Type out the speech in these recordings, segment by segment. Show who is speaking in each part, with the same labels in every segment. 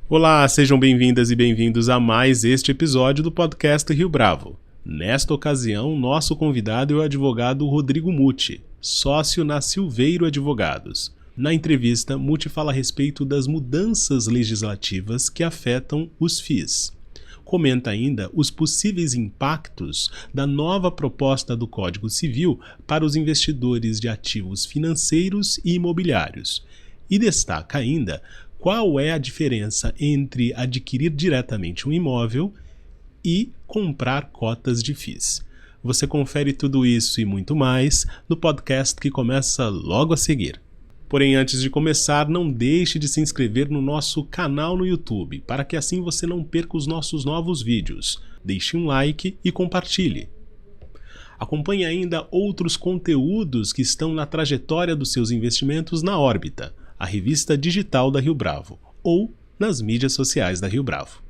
Speaker 1: Olá, sejam bem-vindas e bem-vindos a mais este episódio do podcast Rio Bravo. Nesta ocasião, nosso convidado é o advogado Rodrigo Muti, sócio na Silveiro Advogados. Na entrevista, Muti fala a respeito das mudanças legislativas que afetam os FIIs. Comenta ainda os possíveis impactos da nova proposta do Código Civil para os investidores de ativos financeiros e imobiliários. E destaca ainda qual é a diferença entre adquirir diretamente um imóvel e comprar cotas de FIIs. Você confere tudo isso e muito mais no podcast que começa logo a seguir. Porém, antes de começar, não deixe de se inscrever no nosso canal no YouTube, para que assim você não perca os nossos novos vídeos. Deixe um like e compartilhe. Acompanhe ainda outros conteúdos que estão na trajetória dos seus investimentos na Órbita, a revista digital da Rio Bravo, ou nas mídias sociais da Rio Bravo.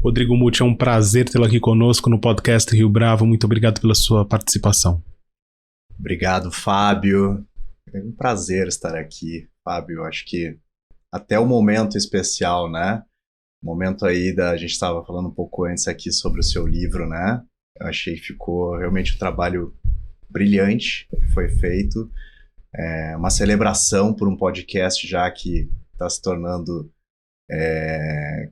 Speaker 1: Rodrigo Muti, é um prazer tê-lo aqui conosco no podcast Rio Bravo. Muito obrigado pela sua participação.
Speaker 2: Obrigado, Fábio. É um prazer estar aqui, Fábio. Acho que até o momento especial, né? O momento aí a gente estava falando um pouco antes aqui sobre o seu livro, né? Eu achei que ficou realmente um trabalho brilhante que foi feito. É uma celebração por um podcast já que está se tornando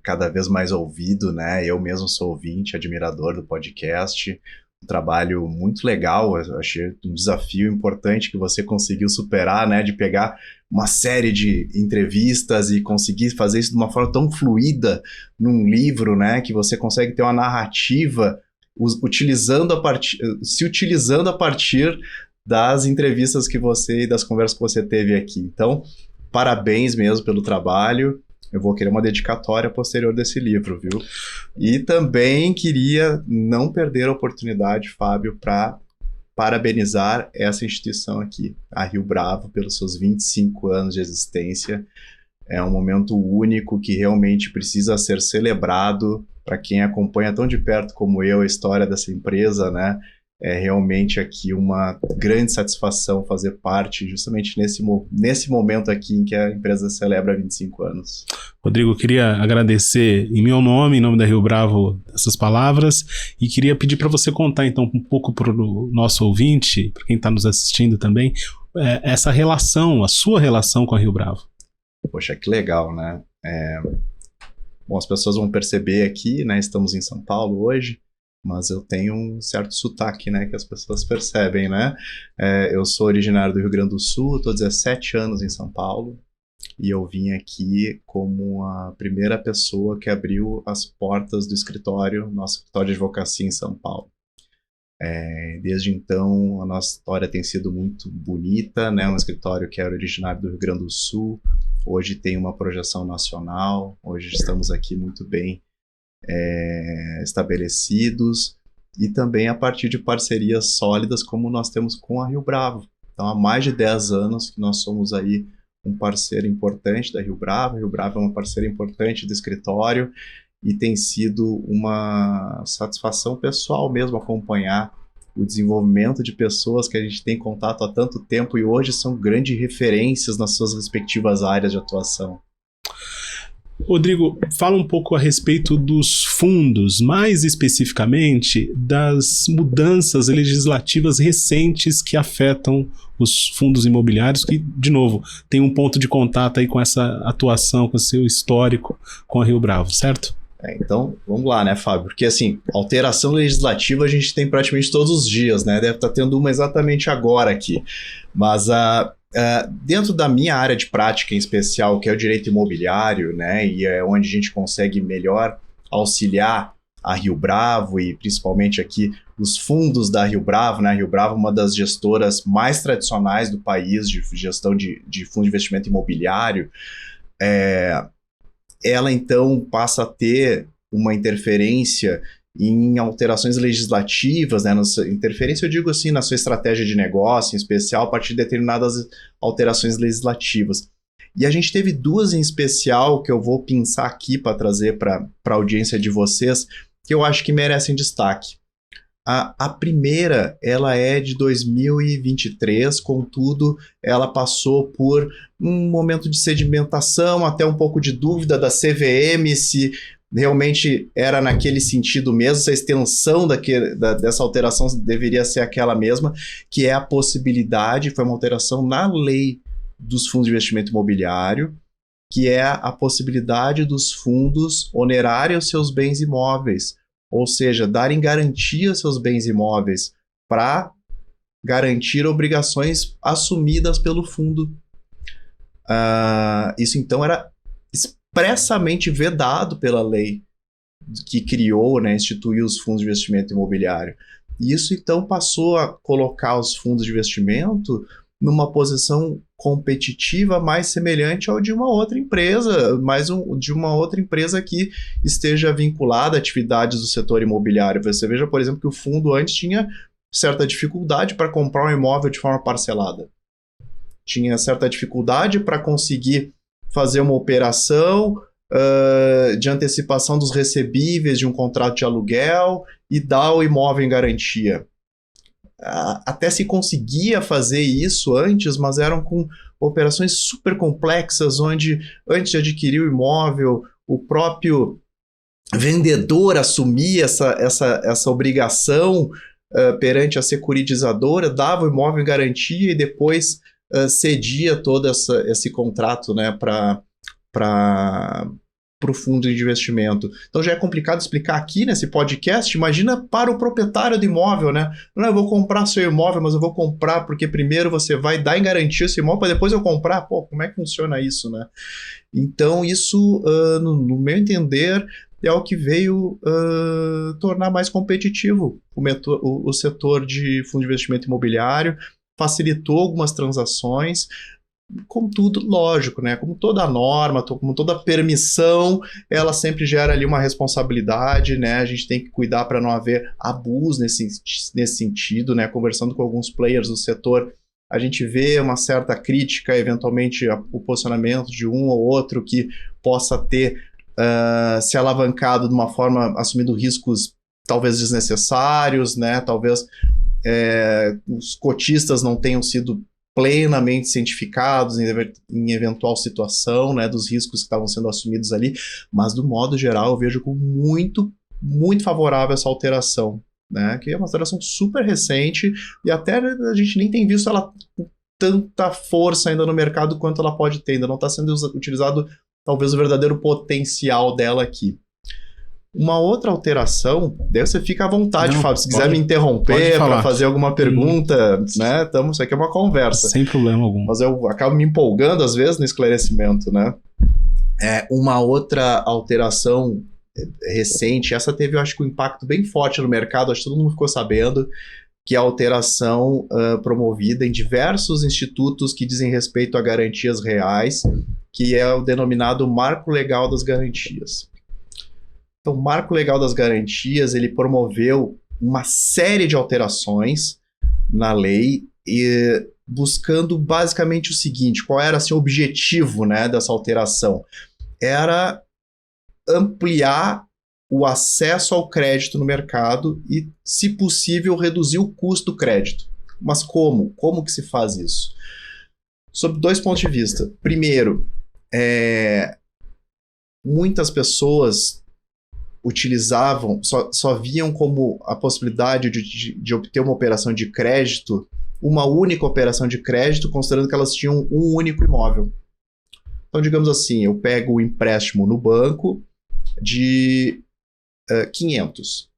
Speaker 2: cada vez mais ouvido, né? Eu mesmo sou ouvinte, admirador do podcast. Um trabalho muito legal, eu achei um desafio importante que você conseguiu superar, né? De pegar uma série de entrevistas e conseguir fazer isso de uma forma tão fluida num livro, né? Que você consegue ter uma narrativa se utilizando a partir das entrevistas que você e das conversas que você teve aqui. Então, parabéns mesmo pelo trabalho. Eu vou querer uma dedicatória posterior desse livro, viu? E também queria não perder a oportunidade, Fábio, para parabenizar essa instituição aqui, a Rio Bravo, pelos seus 25 anos de existência. É um momento único que realmente precisa ser celebrado. Para quem acompanha tão de perto como eu a história dessa empresa, né? É realmente aqui uma grande satisfação fazer parte justamente nesse momento aqui em que a empresa celebra 25 anos.
Speaker 1: Rodrigo, eu queria agradecer em meu nome, em nome da Rio Bravo, essas palavras, e queria pedir para você contar então um pouco para o nosso ouvinte, para quem está nos assistindo também, essa relação, a sua relação com a Rio Bravo.
Speaker 2: Poxa, que legal, né? Bom, as pessoas vão perceber aqui, né? Estamos em São Paulo hoje, mas eu tenho um certo sotaque, né? Que as pessoas percebem, né? Eu sou originário do Rio Grande do Sul, estou 17 anos em São Paulo, e eu vim aqui como a primeira pessoa que abriu as portas do escritório, nosso escritório de advocacia em São Paulo. Desde então, a nossa história tem sido muito bonita, né? Um escritório que era originário do Rio Grande do Sul, hoje tem uma projeção nacional, hoje estamos aqui muito bem estabelecidos, e também a partir de parcerias sólidas como nós temos com a Rio Bravo. Então, há mais de 10 anos que nós somos aí um parceiro importante da Rio Bravo. A Rio Bravo é uma parceira importante do escritório, e tem sido uma satisfação pessoal mesmo acompanhar o desenvolvimento de pessoas que a gente tem contato há tanto tempo e hoje são grandes referências nas suas respectivas áreas de atuação.
Speaker 1: Rodrigo, fala um pouco a respeito dos fundos, mais especificamente das mudanças legislativas recentes que afetam os fundos imobiliários, que, de novo, tem um ponto de contato aí com essa atuação, com o seu histórico com a Rio Bravo, certo?
Speaker 2: Então, vamos lá, né, Fábio? Porque, assim, alteração legislativa a gente tem praticamente todos os dias, né? Deve estar tendo uma exatamente agora aqui. Mas dentro da minha área de prática em especial, que é o direito imobiliário, né? E é onde a gente consegue melhor auxiliar a Rio Bravo e principalmente aqui os fundos da Rio Bravo, né? A Rio Bravo é uma das gestoras mais tradicionais do país de gestão de fundo de investimento imobiliário. Ela então passa a ter uma interferência em alterações legislativas, né? Interferência eu digo assim na sua estratégia de negócio, em especial a partir de determinadas alterações legislativas. E a gente teve duas em especial que eu vou pensar aqui para trazer para a audiência de vocês, que eu acho que merecem destaque. A primeira, ela é de 2023, contudo, ela passou por um momento de sedimentação, até um pouco de dúvida da CVM, se realmente era naquele sentido mesmo, se a extensão dessa alteração deveria ser aquela mesma, que é a possibilidade, foi uma alteração na lei dos fundos de investimento imobiliário, que é a possibilidade dos fundos onerarem os seus bens imóveis, ou seja, darem garantia aos seus bens imóveis para garantir obrigações assumidas pelo fundo. Isso então era expressamente vedado pela lei que criou, né, instituiu os fundos de investimento imobiliário. E isso então passou a colocar os fundos de investimento numa posição competitiva mais semelhante ao de uma outra empresa, de uma outra empresa que esteja vinculada a atividades do setor imobiliário. Você veja, por exemplo, que o fundo antes tinha certa dificuldade para comprar um imóvel de forma parcelada. Tinha certa dificuldade para conseguir fazer uma operação de antecipação dos recebíveis de um contrato de aluguel e dar o imóvel em garantia. Até se conseguia fazer isso antes, mas eram com operações super complexas, onde antes de adquirir o imóvel, o próprio vendedor assumia essa obrigação perante a securitizadora, dava o imóvel em garantia e depois cedia todo esse contrato, né, para o fundo de investimento. Então já é complicado explicar aqui nesse podcast. Imagina para o proprietário do imóvel, né? Não, eu vou comprar seu imóvel, mas eu vou comprar porque primeiro você vai dar em garantia esse imóvel para depois eu comprar. Pô, como é que funciona isso, né? Então isso, no meu entender, é o que veio tornar mais competitivo o setor de fundo de investimento imobiliário, facilitou algumas transações. Contudo, lógico, né? Como toda norma, como toda permissão, ela sempre gera ali uma responsabilidade, né? A gente tem que cuidar para não haver abuso nesse sentido, né? Conversando com alguns players do setor, a gente vê uma certa crítica, eventualmente, o posicionamento de um ou outro que possa ter se alavancado de uma forma, assumindo riscos talvez desnecessários, né? Talvez os cotistas não tenham sido plenamente cientificados em eventual situação, né, dos riscos que estavam sendo assumidos ali, mas do modo geral eu vejo como muito, muito favorável essa alteração, né, que é uma alteração super recente e até a gente nem tem visto ela com tanta força ainda no mercado quanto ela pode ter, ainda não está sendo utilizado talvez o verdadeiro potencial dela aqui. Uma outra alteração, daí você fica à vontade, Fábio, se quiser me interromper para fazer alguma pergunta, né? Isso aqui é uma conversa.
Speaker 1: Sem problema algum.
Speaker 2: Mas eu acabo me empolgando às vezes no esclarecimento, né? Uma outra alteração recente, essa teve, eu acho que um impacto bem forte no mercado, acho que todo mundo ficou sabendo, que é a alteração promovida em diversos institutos que dizem respeito a garantias reais, que é o denominado Marco Legal das Garantias. Então, o Marco Legal das Garantias, ele promoveu uma série de alterações na lei, buscando basicamente o seguinte: qual era assim, o objetivo, né, dessa alteração? Era ampliar o acesso ao crédito no mercado e, se possível, reduzir o custo do crédito. Mas como? Como que se faz isso? Sob dois pontos de vista. Primeiro, muitas pessoas utilizavam, só viam como a possibilidade de obter uma operação de crédito, uma única operação de crédito, considerando que elas tinham um único imóvel. Então, digamos assim, eu pego o empréstimo no banco de 500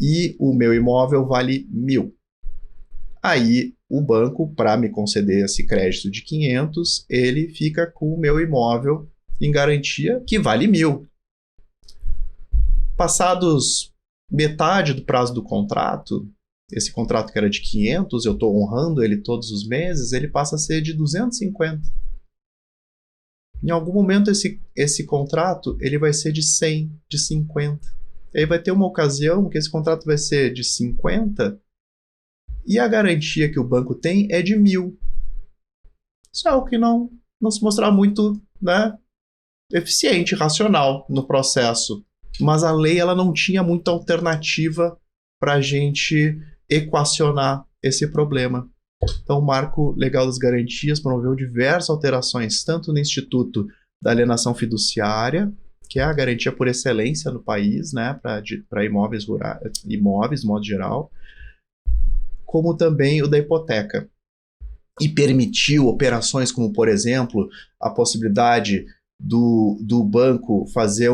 Speaker 2: e o meu imóvel vale 1.000. Aí, o banco, para me conceder esse crédito de 500, ele fica com o meu imóvel em garantia que vale 1.000. Passados metade do prazo do contrato, esse contrato que era de 500, eu estou honrando ele todos os meses, ele passa a ser de 250. Em algum momento esse contrato ele vai ser de 100, de 50. E aí vai ter uma ocasião que esse contrato vai ser de 50 e a garantia que o banco tem é de 1.000. Isso é algo que não se mostrar muito, né, eficiente, racional no processo. Mas a lei ela não tinha muita alternativa para a gente equacionar esse problema. Então, o Marco Legal das Garantias promoveu diversas alterações, tanto no Instituto da Alienação Fiduciária, que é a garantia por excelência no país, né, para imóveis rurais, imóveis, de modo geral, como também o da hipoteca. E permitiu operações como, por exemplo, a possibilidade do banco fazer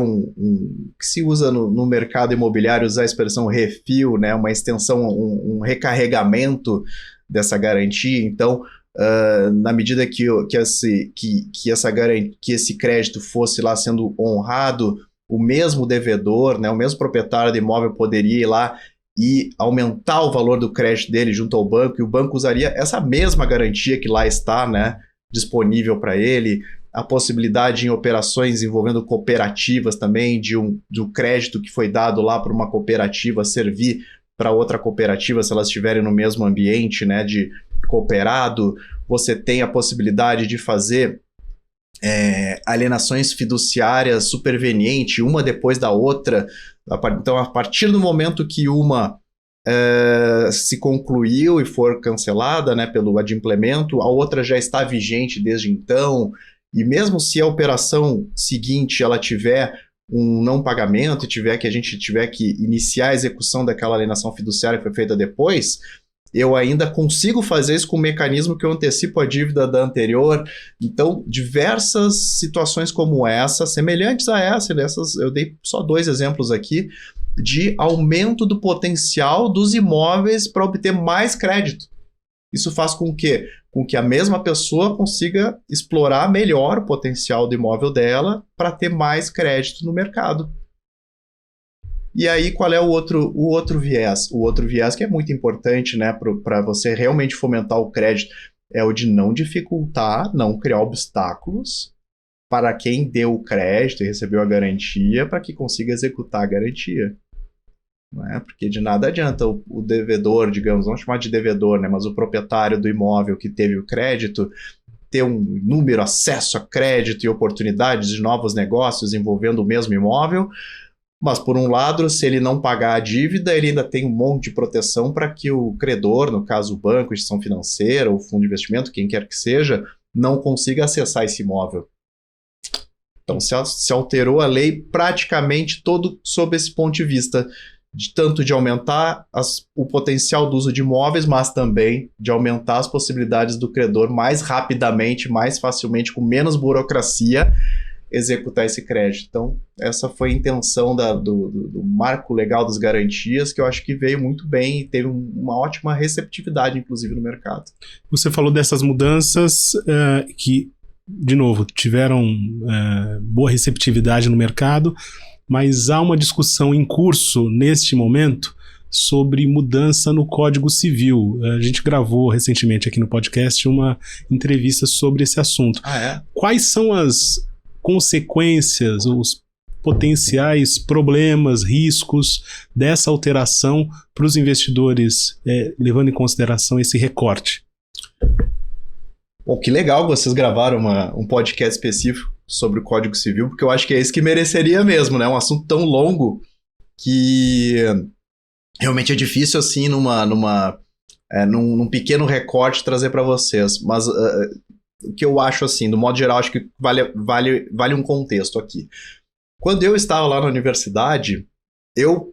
Speaker 2: que se usa no mercado imobiliário, usar a expressão refil, né, uma extensão, um recarregamento dessa garantia. Então, na medida que esse crédito fosse lá sendo honrado, o mesmo devedor, né, o mesmo proprietário do imóvel poderia ir lá e aumentar o valor do crédito dele junto ao banco, e o banco usaria essa mesma garantia que lá está, né, disponível para ele. A possibilidade em operações envolvendo cooperativas também, do crédito que foi dado lá para uma cooperativa servir para outra cooperativa, se elas estiverem no mesmo ambiente, né, de cooperado. Você tem a possibilidade de fazer alienações fiduciárias superveniente, uma depois da outra. Então, a partir do momento que uma se concluiu e for cancelada, né, pelo adimplemento, a outra já está vigente desde então. E mesmo se a operação seguinte ela tiver um não pagamento e a gente tiver que iniciar a execução daquela alienação fiduciária que foi feita depois, eu ainda consigo fazer isso com um mecanismo que eu antecipo a dívida da anterior. Então, diversas situações como essa, semelhantes a essas, eu dei só 2 exemplos aqui, de aumento do potencial dos imóveis para obter mais crédito. Isso faz com que a mesma pessoa consiga explorar melhor o potencial do imóvel dela para ter mais crédito no mercado. E aí, qual é o outro viés? O outro viés que é muito importante, né, para você realmente fomentar o crédito é o de não dificultar, não criar obstáculos para quem deu o crédito e recebeu a garantia para que consiga executar a garantia. Não é? Porque de nada adianta o devedor, digamos, vamos chamar de devedor, né, mas o proprietário do imóvel que teve o crédito ter um número, acesso a crédito e oportunidades de novos negócios envolvendo o mesmo imóvel. Mas, por um lado, se ele não pagar a dívida, ele ainda tem um monte de proteção para que o credor, no caso o banco, a instituição financeira, o fundo de investimento, quem quer que seja, não consiga acessar esse imóvel. Então, se alterou a lei praticamente todo sob esse ponto de vista, tanto de aumentar o potencial do uso de imóveis, mas também de aumentar as possibilidades do credor mais rapidamente, mais facilmente, com menos burocracia, executar esse crédito. Então, essa foi a intenção do Marco Legal das Garantias, que eu acho que veio muito bem e teve uma ótima receptividade, inclusive, no mercado.
Speaker 1: Você falou dessas mudanças que, de novo, tiveram boa receptividade no mercado, mas há uma discussão em curso, neste momento, sobre mudança no Código Civil. A gente gravou recentemente aqui no podcast uma entrevista sobre esse assunto. Quais são as consequências, os potenciais problemas, riscos dessa alteração para os investidores, levando em consideração esse recorte?
Speaker 2: Bom, que legal vocês gravaram um podcast específico sobre o Código Civil, porque eu acho que é isso que mereceria mesmo, né? Um assunto tão longo que realmente é difícil, assim, num pequeno recorte trazer para vocês. Mas o que eu acho, assim, do modo geral, acho que vale um contexto aqui. Quando eu estava lá na universidade, eu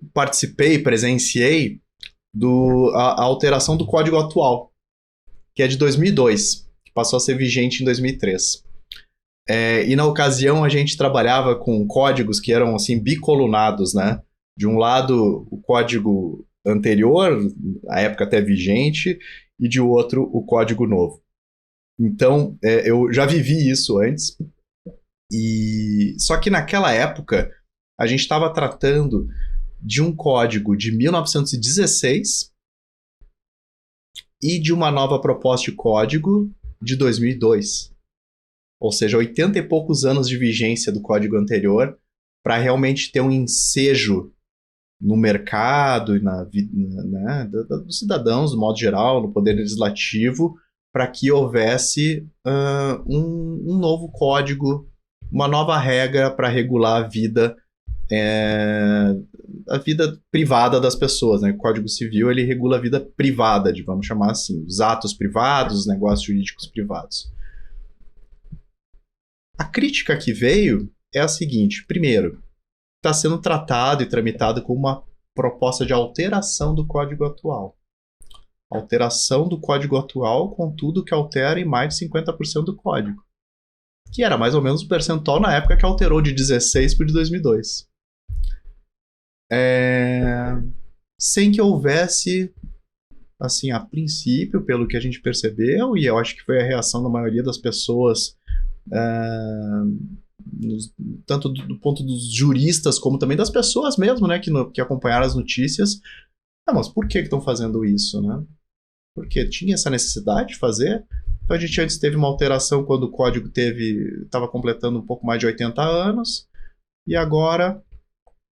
Speaker 2: presenciei a alteração do código atual, que é de 2002, que passou a ser vigente em 2003. E na ocasião a gente trabalhava com códigos que eram, assim, bicolunados, né? De um lado, o código anterior, à época até vigente, e de outro, o código novo. Então, eu já vivi isso antes, só que naquela época a gente estava tratando de um código de 1916 e de uma nova proposta de código de 2002. Ou seja, 80 e poucos anos de vigência do código anterior para realmente ter um ensejo no mercado e na vida, né, dos cidadãos, do modo geral, no poder legislativo, para que houvesse um novo código, uma nova regra para regular a vida a vida privada das pessoas, né? O Código Civil, ele regula a vida privada, vamos chamar assim, os atos privados, os negócios jurídicos privados. A crítica que veio é a seguinte: primeiro, está sendo tratado e tramitado como uma proposta de alteração do Código atual. Alteração do Código atual com tudo que altera em mais de 50% do Código. Que era mais ou menos o percentual na época que alterou de 16 para o de 2002. Sem que houvesse, assim, a princípio, pelo que a gente percebeu, e eu acho que foi a reação da maioria das pessoas, tanto do ponto dos juristas, como também das pessoas mesmo, né, que acompanharam as notícias. Mas por que estão fazendo isso, né? Porque tinha essa necessidade de fazer. Então a gente antes teve uma alteração quando o código estava completando um pouco mais de 80 anos, e agora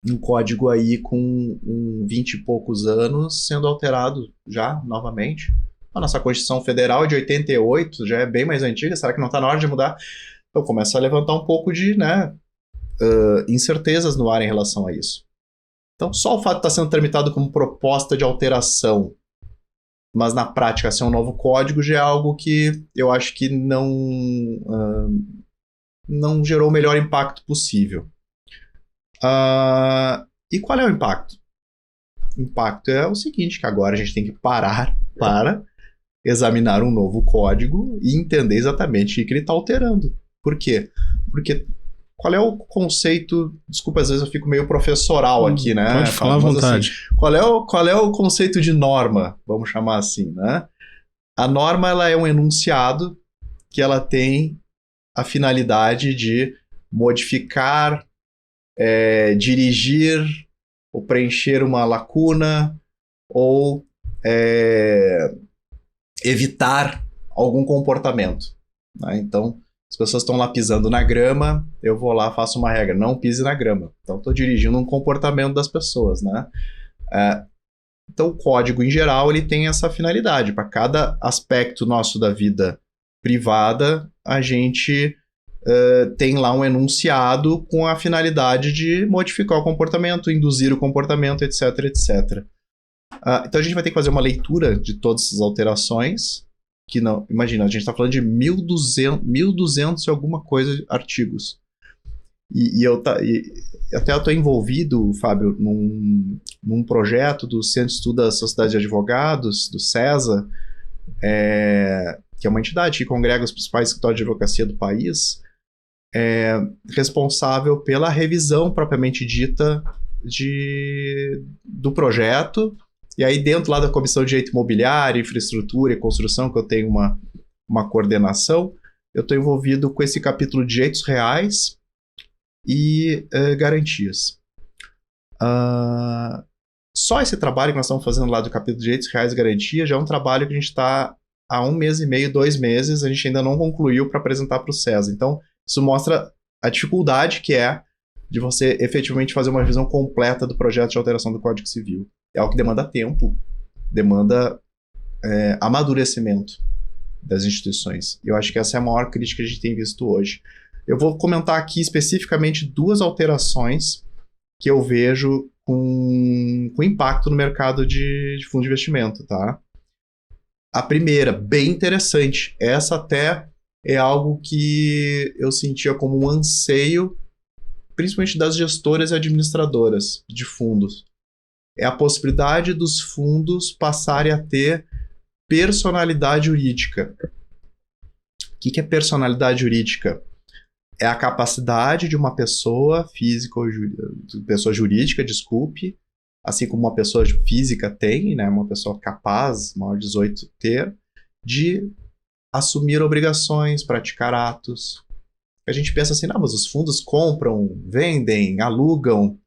Speaker 2: um código aí com 20 e poucos anos sendo alterado já novamente. A nossa Constituição Federal é de 88, já é bem mais antiga, será que não está na hora de mudar? Então começa a levantar um pouco de incertezas no ar em relação a isso. Então só o fato de estar sendo tramitado como proposta de alteração, mas na prática ser um novo código, já é algo que eu acho que não gerou o melhor impacto possível. E qual é o impacto? O impacto é o seguinte, que agora a gente tem que parar para examinar um novo código e entender exatamente o que ele está alterando. Por quê? Porque qual é o conceito... Desculpa, às vezes eu fico meio professoral aqui, né?
Speaker 1: Pode falar à vontade.
Speaker 2: Assim, qual é o conceito de norma, vamos chamar assim, né? A norma, ela é um enunciado que ela tem a finalidade de modificar, dirigir ou preencher uma lacuna ou evitar algum comportamento, né? Então, as pessoas estão lá pisando na grama, eu vou lá, faço uma regra, não pise na grama. Então, estou dirigindo um comportamento das pessoas, né? Então, o código, em geral, ele tem essa finalidade. Para cada aspecto nosso da vida privada, a gente tem lá um enunciado com a finalidade de modificar o comportamento, induzir o comportamento, etc, etc. Então, a gente vai ter que fazer uma leitura de todas essas alterações, que não, imagina, a gente está falando de 1.200 e alguma coisa artigos. E até eu estou envolvido, Fábio, num projeto do Centro de Estudo da Sociedade de Advogados, do CESA, que é uma entidade que congrega os principais escritórios de advocacia do país, responsável pela revisão propriamente dita do projeto. E aí dentro lá da Comissão de Direito Imobiliário, Infraestrutura e Construção, que eu tenho uma coordenação, eu estou envolvido com esse capítulo de direitos reais e garantias. Só esse trabalho que nós estamos fazendo lá do capítulo de direitos reais e garantias já é um trabalho que a gente está há 1 mês e meio, 2 meses, a gente ainda não concluiu para apresentar para o CESA. Então, isso mostra a dificuldade que é de você efetivamente fazer uma revisão completa do projeto de alteração do Código Civil. É algo que demanda tempo, demanda amadurecimento das instituições. Eu acho que essa é a maior crítica que a gente tem visto hoje. Eu vou comentar aqui especificamente 2 alterações que eu vejo com impacto no mercado de fundo de investimento, tá? A primeira, bem interessante. Essa até é algo que eu sentia como um anseio, principalmente das gestoras e administradoras de fundos. É a possibilidade dos fundos passarem a ter personalidade jurídica. O que é personalidade jurídica? É a capacidade de uma pessoa física ou pessoa jurídica, desculpe, assim como uma pessoa física tem, né, uma pessoa capaz, maior de 18 ter, de assumir obrigações, praticar atos. A gente pensa assim, mas os fundos compram, vendem, alugam.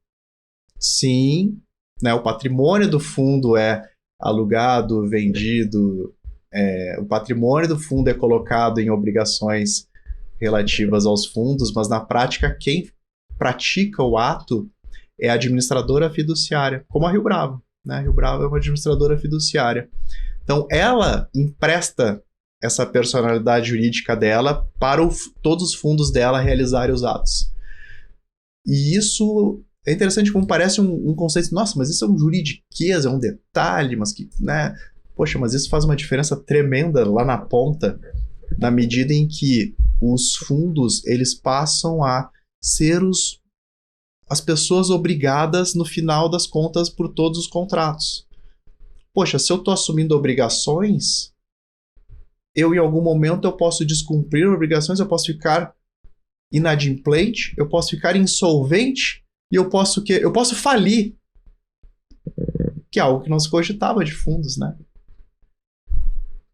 Speaker 2: Sim, né, o patrimônio do fundo é alugado, vendido, o patrimônio do fundo é colocado em obrigações relativas aos fundos, mas na prática quem pratica o ato é a administradora fiduciária, como a Rio Bravo, né? A Rio Bravo é uma administradora fiduciária. Então ela empresta essa personalidade jurídica dela para todos os fundos dela realizarem os atos. E isso é interessante como parece um conceito, nossa, mas isso é um juridiquês, é um detalhe, mas que, né? Poxa, mas isso faz uma diferença tremenda lá na ponta, na medida em que os fundos, eles passam a ser as pessoas obrigadas, no final das contas, por todos os contratos. Poxa, se eu estou assumindo obrigações, em algum momento, eu posso descumprir obrigações, eu posso ficar inadimplente, eu posso ficar insolvente, e eu posso falir, que é algo que não se cogitava de fundos, né?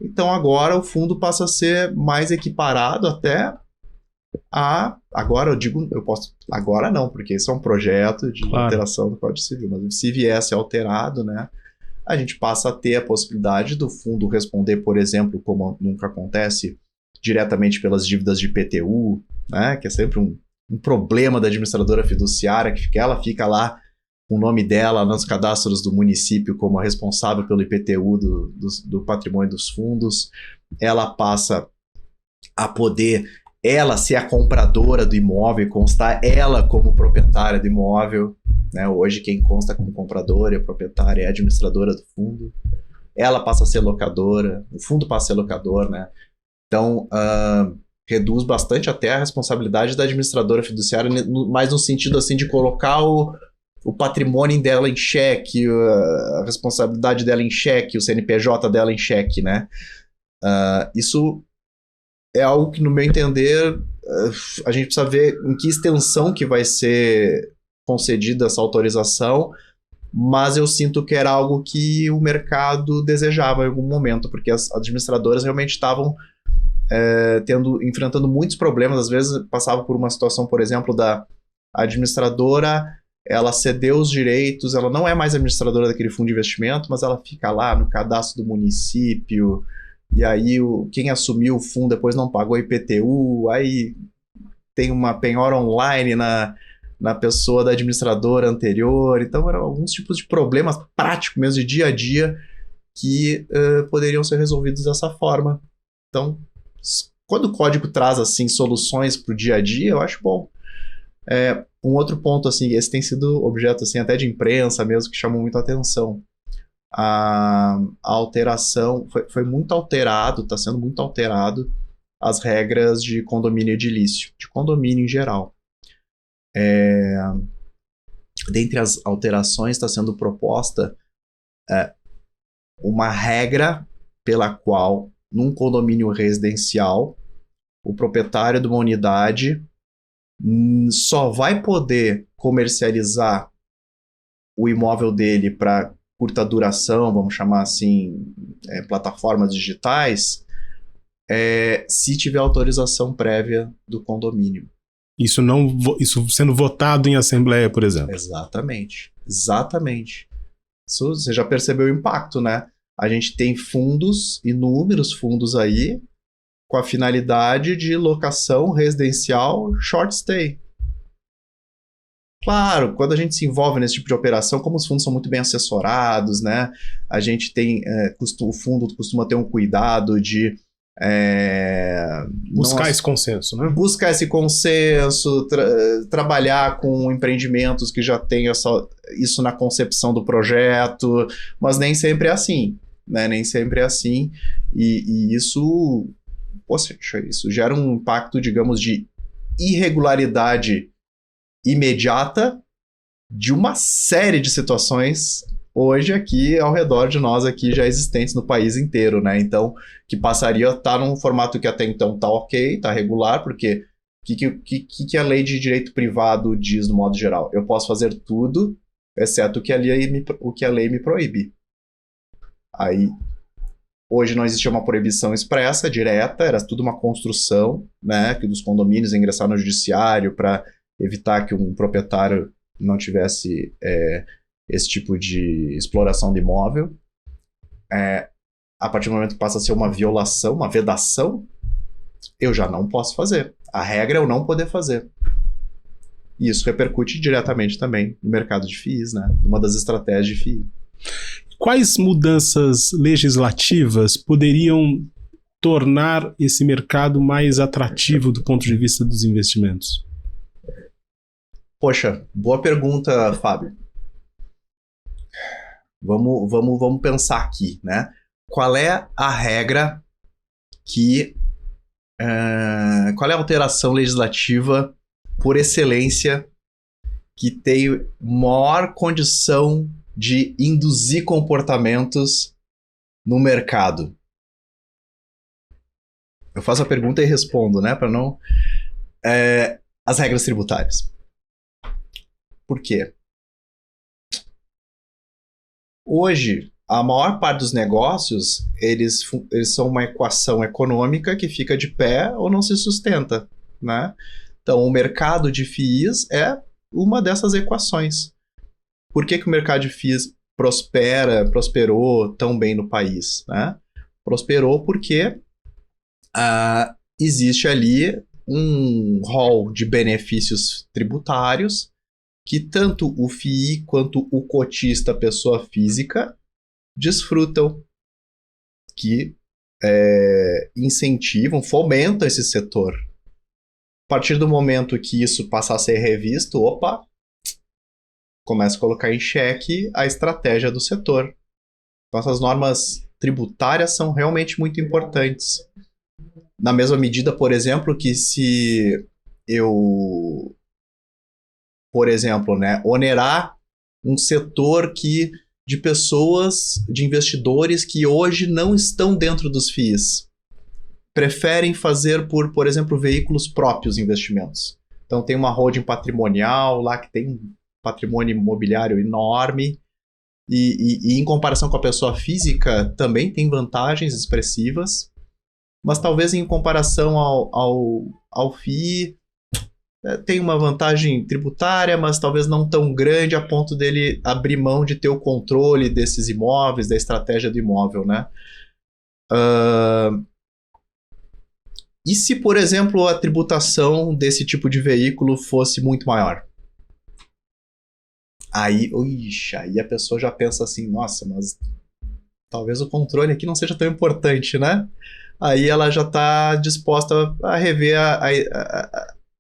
Speaker 2: Então agora o fundo passa a ser mais equiparado até agora agora não, porque isso é um projeto de alteração do Código Civil, mas se viesse alterado, né, a gente passa a ter a possibilidade do fundo responder, por exemplo, como nunca acontece, diretamente pelas dívidas de IPTU, né, que é sempre um problema da administradora fiduciária, que ela fica lá com o nome dela nos cadastros do município como a responsável pelo IPTU do patrimônio dos fundos. Ela passa a poder, ela ser a compradora do imóvel e constar ela como proprietária do imóvel, né? Hoje quem consta como compradora e proprietária é a administradora do fundo. Ela passa a ser locadora, o fundo passa a ser locador, né? Então, reduz bastante até a responsabilidade da administradora fiduciária, mais no sentido assim de colocar o patrimônio dela em xeque, a responsabilidade dela em xeque, o CNPJ dela em xeque, né? Isso é algo que, no meu entender, a gente precisa ver em que extensão que vai ser concedida essa autorização, mas eu sinto que era algo que o mercado desejava em algum momento, porque as administradoras realmente estavam enfrentando muitos problemas. Às vezes passava por uma situação, por exemplo, da administradora, ela cedeu os direitos, ela não é mais administradora daquele fundo de investimento, mas ela fica lá no cadastro do município, e aí quem assumiu o fundo depois não pagou IPTU, aí tem uma penhora online na pessoa da administradora anterior. Então eram alguns tipos de problemas práticos mesmo de dia a dia que poderiam ser resolvidos dessa forma. Então, quando o código traz assim soluções para o dia a dia, eu acho bom. Um outro ponto, assim, esse tem sido objeto assim, até de imprensa mesmo, que chamou muito a atenção. A alteração foi muito alterado, está sendo muito alterado as regras de condomínio edilício, de condomínio em geral. Dentre as alterações está sendo proposta uma regra pela qual, num condomínio residencial, o proprietário de uma unidade só vai poder comercializar o imóvel dele para curta duração, vamos chamar assim, plataformas digitais, se tiver autorização prévia do condomínio.
Speaker 1: Isso sendo votado em assembleia, por exemplo.
Speaker 2: Exatamente. Isso, você já percebeu o impacto, né? A gente tem fundos, inúmeros fundos aí, com a finalidade de locação residencial short stay. Claro, quando a gente se envolve nesse tipo de operação, como os fundos são muito bem assessorados, né? A gente tem, o fundo costuma ter um cuidado de
Speaker 1: buscar esse consenso, né?
Speaker 2: Buscar esse consenso, trabalhar com empreendimentos que já tenham isso na concepção do projeto, mas nem sempre é assim, né? Nem sempre é assim, e isso gera um impacto, digamos, de irregularidade imediata de uma série de situações hoje aqui ao redor de nós aqui já existentes no país inteiro, né? Então, que passaria a estar num formato que até então tá ok, tá regular, porque o que a lei de direito privado diz no modo geral? Eu posso fazer tudo, exceto o que a lei me proíbe. Aí, hoje não existia uma proibição expressa, direta, era tudo uma construção, né? Que dos condomínios ingressar no judiciário para evitar que um proprietário não tivesse esse tipo de exploração do imóvel. A partir do momento que passa a ser uma violação, uma vedação, eu já não posso fazer. A regra é eu não poder fazer. E isso repercute diretamente também no mercado de FIIs, né? Uma das estratégias de FII.
Speaker 1: Quais mudanças legislativas poderiam tornar esse mercado mais atrativo do ponto de vista dos investimentos?
Speaker 2: Poxa, boa pergunta, Fábio. Vamos pensar aqui, né? Qual é a regra que... qual é a alteração legislativa por excelência que tem maior condição de induzir comportamentos no mercado? Eu faço a pergunta e respondo, né? Para não... as regras tributárias. Por quê? Hoje, a maior parte dos negócios, eles são uma equação econômica que fica de pé ou não se sustenta, né? Então, o mercado de FIIs é uma dessas equações. Por que o mercado de FIIs prosperou tão bem no país, né? Prosperou porque existe ali um rol de benefícios tributários que tanto o FII quanto o cotista, pessoa física, desfrutam, que incentivam, fomentam esse setor. A partir do momento que isso passar a ser revisto, começa a colocar em xeque a estratégia do setor. Então, essas normas tributárias são realmente muito importantes. Na mesma medida, por exemplo, que se eu, por exemplo, né, onerar um setor de pessoas, de investidores que hoje não estão dentro dos FIIs, preferem fazer por exemplo, veículos próprios investimentos. Então tem uma holding patrimonial lá que tem um patrimônio imobiliário enorme e em comparação com a pessoa física também tem vantagens expressivas, mas talvez em comparação ao FII tem uma vantagem tributária, mas talvez não tão grande a ponto dele abrir mão de ter o controle desses imóveis, da estratégia do imóvel, né? E se, por exemplo, a tributação desse tipo de veículo fosse muito maior? Aí a pessoa já pensa assim, nossa, mas talvez o controle aqui não seja tão importante, né? Aí ela já está disposta a rever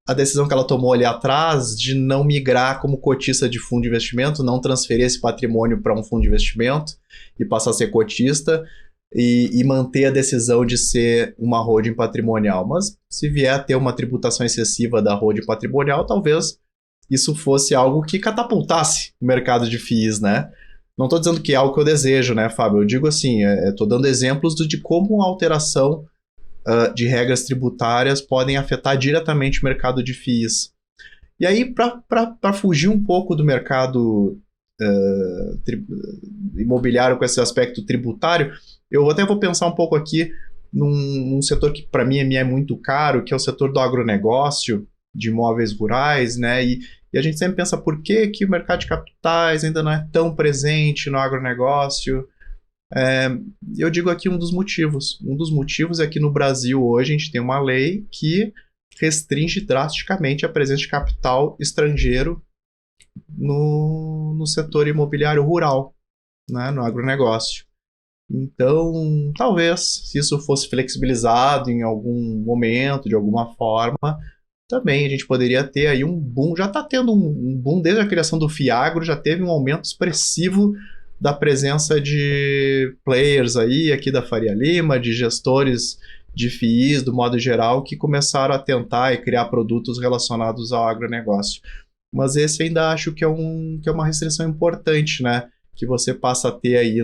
Speaker 2: a decisão que ela tomou ali atrás de não migrar como cotista de fundo de investimento, não transferir esse patrimônio para um fundo de investimento e passar a ser cotista e manter a decisão de ser uma holding patrimonial. Mas se vier a ter uma tributação excessiva da holding patrimonial, talvez isso fosse algo que catapultasse o mercado de FIIs, né? Não estou dizendo que é algo que eu desejo, né, Fábio? Eu digo assim, estou dando exemplos de como a alteração de regras tributárias podem afetar diretamente o mercado de FIIs. E aí, para fugir um pouco do mercado imobiliário com esse aspecto tributário, eu até vou pensar um pouco aqui num setor que para mim é muito caro, que é o setor do agronegócio, de imóveis rurais, né? E a gente sempre pensa por que o mercado de capitais ainda não é tão presente no agronegócio. Eu digo aqui um dos motivos. Um dos motivos é que no Brasil hoje a gente tem uma lei que restringe drasticamente a presença de capital estrangeiro no setor imobiliário rural, né, no agronegócio. Então, talvez, se isso fosse flexibilizado em algum momento, de alguma forma, também a gente poderia ter aí um boom. Já está tendo um boom desde a criação do FIAGRO, já teve um aumento expressivo da presença de players aí, aqui da Faria Lima, de gestores de FIIs, do modo geral, que começaram a tentar e criar produtos relacionados ao agronegócio. Mas esse ainda acho que é uma restrição importante, né? Que você passa a ter aí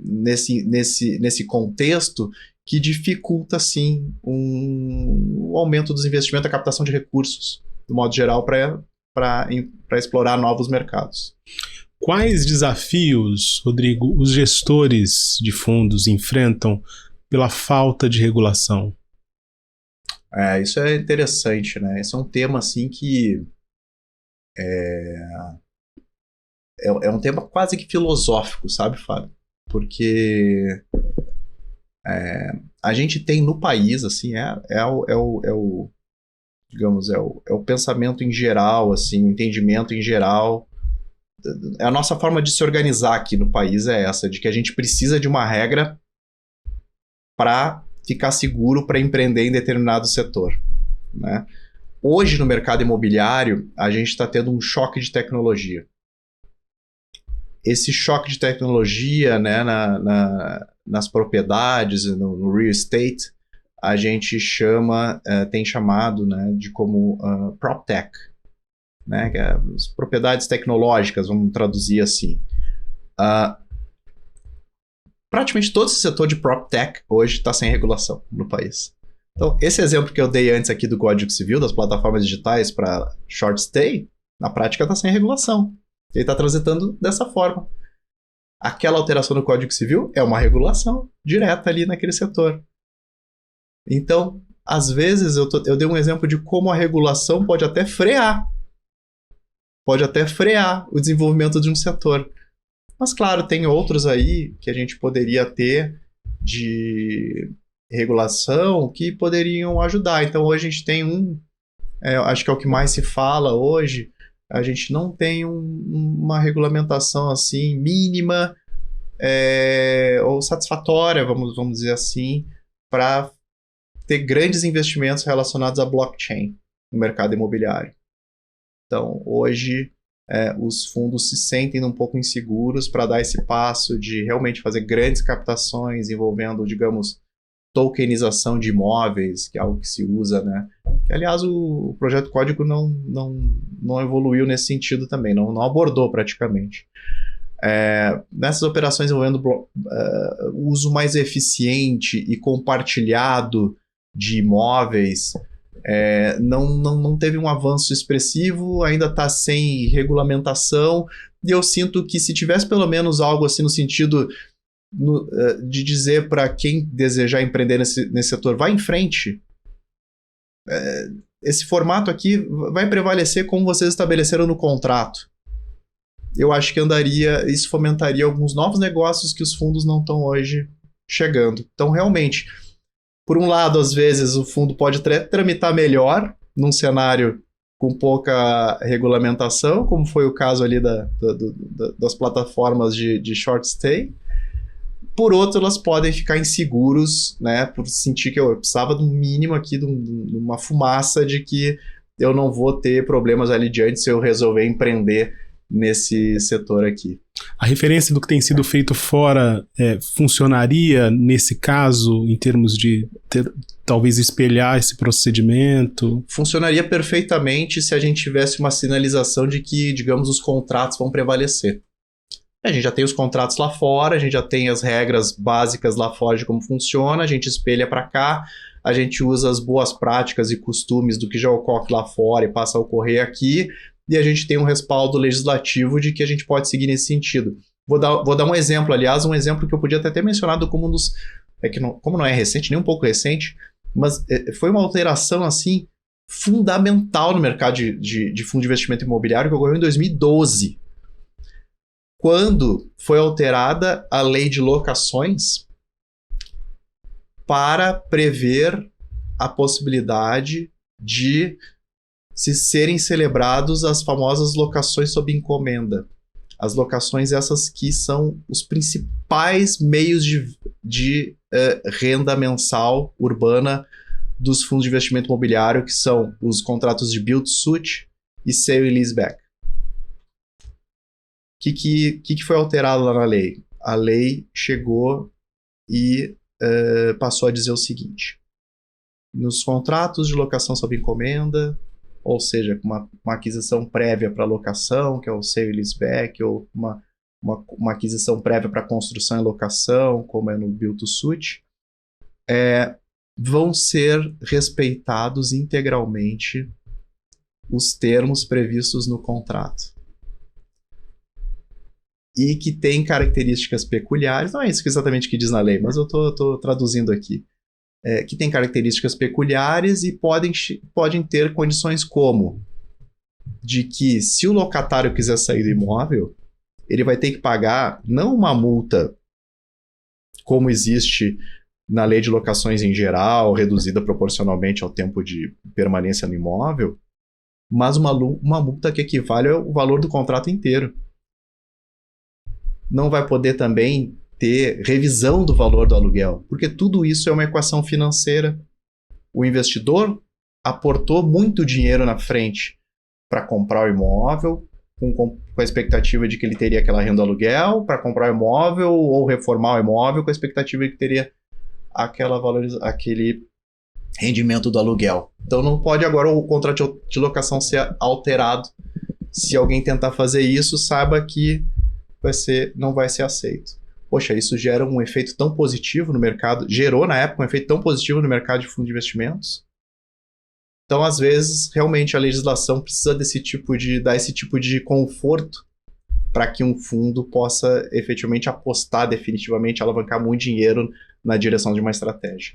Speaker 2: nesse contexto que dificulta, sim, o aumento dos investimentos, a captação de recursos, do modo geral, para explorar novos mercados.
Speaker 1: Quais desafios, Rodrigo, os gestores de fundos enfrentam pela falta de regulação?
Speaker 2: Isso é interessante, né? Esse é um tema assim que é um tema quase que filosófico, sabe, Fábio? Porque a gente tem no país, assim, digamos, é o pensamento em geral, assim, o entendimento em geral. A nossa forma de se organizar aqui no país é essa, de que a gente precisa de uma regra para ficar seguro para empreender em determinado setor, né? Hoje, no mercado imobiliário, a gente está tendo um choque de tecnologia. Esse choque de tecnologia, né, nas propriedades, no real estate, a gente tem chamado, né, de como PropTech, né, que é as propriedades tecnológicas, vamos traduzir assim. Praticamente todo esse setor de PropTech hoje está sem regulação no país. Então, esse exemplo que eu dei antes aqui do Código Civil, das plataformas digitais para short stay, na prática está sem regulação. Ele está transitando dessa forma. Aquela alteração no Código Civil é uma regulação direta ali naquele setor. Então, às vezes, eu dei um exemplo de como a regulação pode até frear o desenvolvimento de um setor. Mas, claro, tem outros aí que a gente poderia ter de regulação que poderiam ajudar. Então, hoje a gente tem acho que é o que mais se fala hoje, a gente não tem uma regulamentação assim mínima ou satisfatória, vamos dizer assim, para ter grandes investimentos relacionados a blockchain no mercado imobiliário. Então, hoje, os fundos se sentem um pouco inseguros para dar esse passo de realmente fazer grandes captações envolvendo, digamos, tokenização de imóveis, que é algo que se usa, né? Que, aliás, o projeto Código não evoluiu nesse sentido também, não abordou praticamente. Nessas operações envolvendo o uso mais eficiente e compartilhado de imóveis, não teve um avanço expressivo, ainda está sem regulamentação, e eu sinto que se tivesse pelo menos algo assim no sentido de dizer para quem desejar empreender nesse setor, vai em frente. Esse formato aqui vai prevalecer como vocês estabeleceram no contrato. Eu acho que isso fomentaria alguns novos negócios que os fundos não estão hoje chegando. Então, realmente, por um lado, às vezes, o fundo pode tramitar melhor num cenário com pouca regulamentação, como foi o caso ali das plataformas de short stay. Por outro, elas podem ficar inseguros, né, por sentir que eu precisava de um mínimo aqui, de uma fumaça de que eu não vou ter problemas ali diante se eu resolver empreender nesse setor aqui.
Speaker 1: A referência do que tem sido feito fora funcionaria nesse caso, em termos de talvez espelhar esse procedimento?
Speaker 2: Funcionaria perfeitamente se a gente tivesse uma sinalização de que, digamos, os contratos vão prevalecer. A gente já tem os contratos lá fora, a gente já tem as regras básicas lá fora de como funciona, a gente espelha para cá, a gente usa as boas práticas e costumes do que já ocorre lá fora e passa a ocorrer aqui, e a gente tem um respaldo legislativo de que a gente pode seguir nesse sentido. Vou dar um exemplo, aliás, um exemplo que eu podia até ter mencionado como um dos... como não é recente, nem um pouco recente, mas foi uma alteração assim fundamental no mercado de fundo de investimento imobiliário que ocorreu em 2012. Quando foi alterada a lei de locações para prever a possibilidade de se serem celebrados as famosas locações sob encomenda. As locações essas que são os principais meios de renda mensal urbana dos fundos de investimento imobiliário, que são os contratos de build-to-suit e sale e leaseback. O que foi alterado lá na lei? A lei chegou e passou a dizer o seguinte: nos contratos de locação sob encomenda, ou seja, uma aquisição prévia para locação, que é o sale e leaseback, ou uma aquisição prévia para construção e locação, como é no build-to-suit, vão ser respeitados integralmente os termos previstos no contrato. E que tem características peculiares, não é isso exatamente que diz na lei, mas eu estou traduzindo aqui, que tem características peculiares e podem ter condições como de que se o locatário quiser sair do imóvel, ele vai ter que pagar não uma multa como existe na lei de locações em geral, reduzida proporcionalmente ao tempo de permanência no imóvel, mas uma multa que equivale ao valor do contrato inteiro. Não vai poder também ter revisão do valor do aluguel, porque tudo isso é uma equação financeira. O investidor aportou muito dinheiro na frente para comprar o imóvel, com a expectativa de que ele teria aquela renda aluguel, para comprar o imóvel ou reformar o imóvel, com a expectativa de que teria aquele rendimento do aluguel. Então não pode agora o contrato de locação ser alterado. Se alguém tentar fazer isso, saiba que não vai ser aceito. Poxa, isso gera um efeito tão positivo no mercado, gerou na época um efeito tão positivo no mercado de fundos de investimentos. Então, às vezes, realmente a legislação precisa dar esse tipo de conforto para que um fundo possa efetivamente apostar definitivamente, alavancar muito dinheiro na direção de uma estratégia.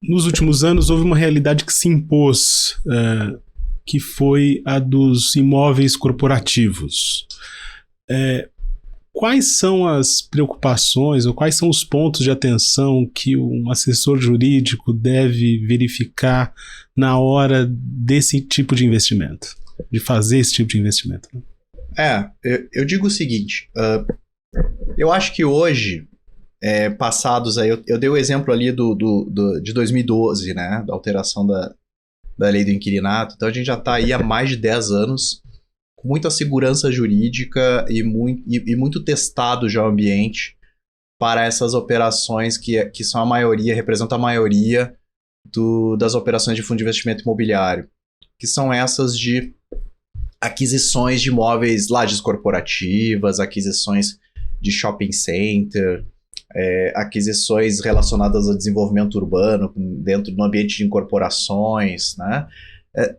Speaker 1: Nos últimos anos, houve uma realidade que se impôs, que foi a dos imóveis corporativos. Quais são as preocupações ou quais são os pontos de atenção que um assessor jurídico deve verificar na hora desse tipo de investimento, de fazer esse tipo de investimento?
Speaker 2: Eu digo o seguinte, eu acho que hoje, passados aí, eu dei o exemplo ali de 2012, né, da alteração da lei do inquilinato, então a gente já está aí há mais de 10 anos, com muita segurança jurídica e muito testado já o ambiente para essas operações que são a maioria, representam a maioria das operações de fundo de investimento imobiliário, que são essas de aquisições de imóveis, lajes corporativas, aquisições de shopping center, aquisições relacionadas ao desenvolvimento urbano dentro do ambiente de incorporações, né?